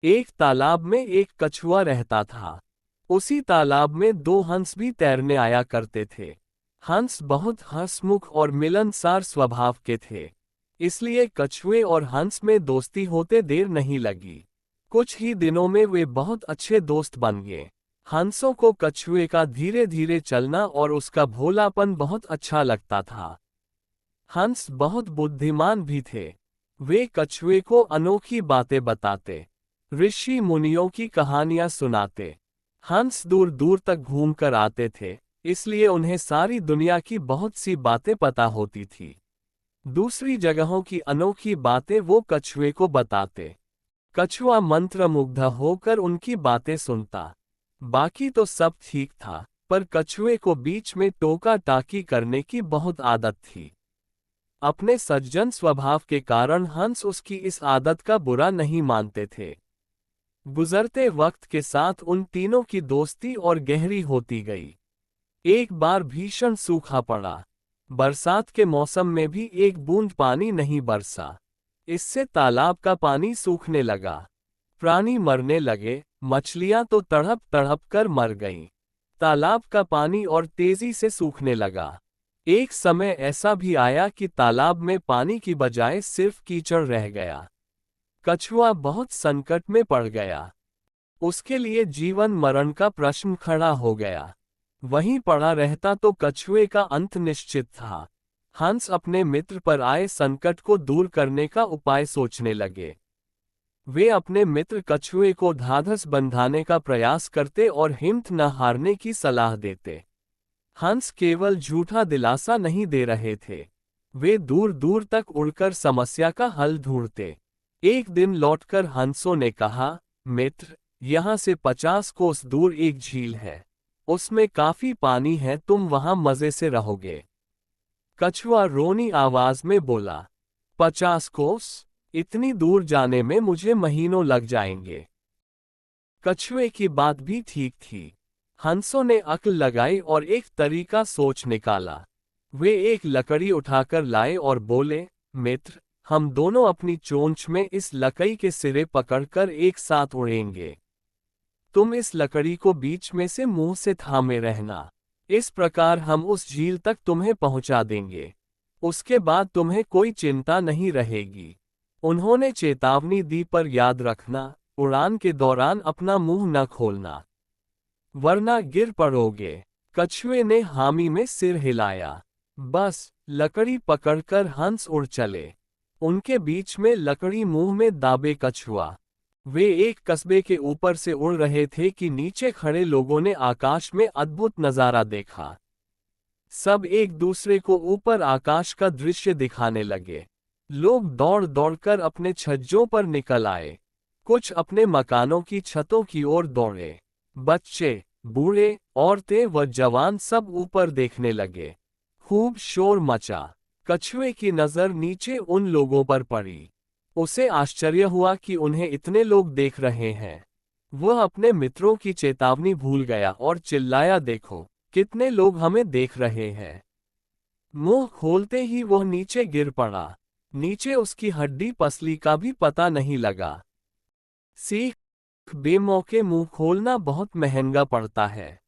एक तालाब में एक कछुआ रहता था। उसी तालाब में दो हंस भी तैरने आया करते थे। हंस बहुत हंसमुख और मिलनसार स्वभाव के थे, इसलिए कछुए और हंस में दोस्ती होते देर नहीं लगी। कुछ ही दिनों में वे बहुत अच्छे दोस्त बन गए। हंसों को कछुए का धीरे धीरे चलना और उसका भोलापन बहुत अच्छा लगता था। हंस बहुत बुद्धिमान भी थे। वे कछुए को अनोखी बातें बताते, ऋषि मुनियों की कहानियां सुनाते। हंस दूर दूर तक घूमकर आते थे, इसलिए उन्हें सारी दुनिया की बहुत सी बातें पता होती थी। दूसरी जगहों की अनोखी बातें वो कछुए को बताते। कछुआ मंत्रमुग्ध होकर उनकी बातें सुनता। बाकी तो सब ठीक था, पर कछुए को बीच में टोका टाकी करने की बहुत आदत थी। अपने सज्जन स्वभाव के कारण हंस उसकी इस आदत का बुरा नहीं मानते थे। गुजरते वक्त के साथ उन तीनों की दोस्ती और गहरी होती गई। एक बार भीषण सूखा पड़ा। बरसात के मौसम में भी एक बूंद पानी नहीं बरसा। इससे तालाब का पानी सूखने लगा। प्राणी मरने लगे, मछलियां तो तड़प तड़प कर मर गईं। तालाब का पानी और तेजी से सूखने लगा। एक समय ऐसा भी आया कि तालाब में पानी की बजाय सिर्फ कीचड़ रह गया। कछुआ बहुत संकट में पड़ गया। उसके लिए जीवन मरण का प्रश्न खड़ा हो गया। वहीं पड़ा रहता तो कछुए का अंत निश्चित था। हंस अपने मित्र पर आए संकट को दूर करने का उपाय सोचने लगे। वे अपने मित्र कछुए को ढाढ़स बंधाने का प्रयास करते और हिम्मत न हारने की सलाह देते। हंस केवल झूठा दिलासा नहीं दे रहे थे, वे दूर दूर तक उड़कर समस्या का हल ढूंढते। एक दिन लौटकर हंसों ने कहा, मित्र, यहाँ से 50 कोस दूर एक झील है। उसमें काफी पानी है, तुम वहां मजे से रहोगे। कछुआ रोनी आवाज में बोला, 50 कोस? इतनी दूर जाने में मुझे महीनों लग जाएंगे। कछुए की बात भी ठीक थी। हंसों ने अक्ल लगाई और एक तरीका सोच निकाला। वे एक लकड़ी उठाकर लाए और बोले, मित्र, हम दोनों अपनी चोंच में इस लकड़ी के सिरे पकड़कर एक साथ उड़ेंगे। तुम इस लकड़ी को बीच में से मुंह से थामे रहना। इस प्रकार हम उस झील तक तुम्हें पहुंचा देंगे। उसके बाद तुम्हें कोई चिंता नहीं रहेगी। उन्होंने चेतावनी दी, पर याद रखना, उड़ान के दौरान अपना मुंह न खोलना, वरना गिर पड़ोगे। कछुए ने हामी में सिर हिलाया। बस, लकड़ी पकड़कर हंस उड़ चले। उनके बीच में लकड़ी मुंह में दाबे कछुआ। वे एक कस्बे के ऊपर से उड़ रहे थे कि नीचे खड़े लोगों ने आकाश में अद्भुत नजारा देखा। सब एक दूसरे को ऊपर आकाश का दृश्य दिखाने लगे। लोग दौड़ दौड़कर अपने छज्जों पर निकल आए। कुछ अपने मकानों की छतों की ओर दौड़े। बच्चे, बूढ़े, औरतें व जवान सब ऊपर देखने लगे। खूब शोर मचा। कछुए की नजर नीचे उन लोगों पर पड़ी। उसे आश्चर्य हुआ कि उन्हें इतने लोग देख रहे हैं। वह अपने मित्रों की चेतावनी भूल गया और चिल्लाया, देखो, कितने लोग हमें देख रहे हैं। मुंह खोलते ही वह नीचे गिर पड़ा। नीचे उसकी हड्डी पसली का भी पता नहीं लगा। सीख, बेमौके मुंह खोलना बहुत महंगा पड़ता है।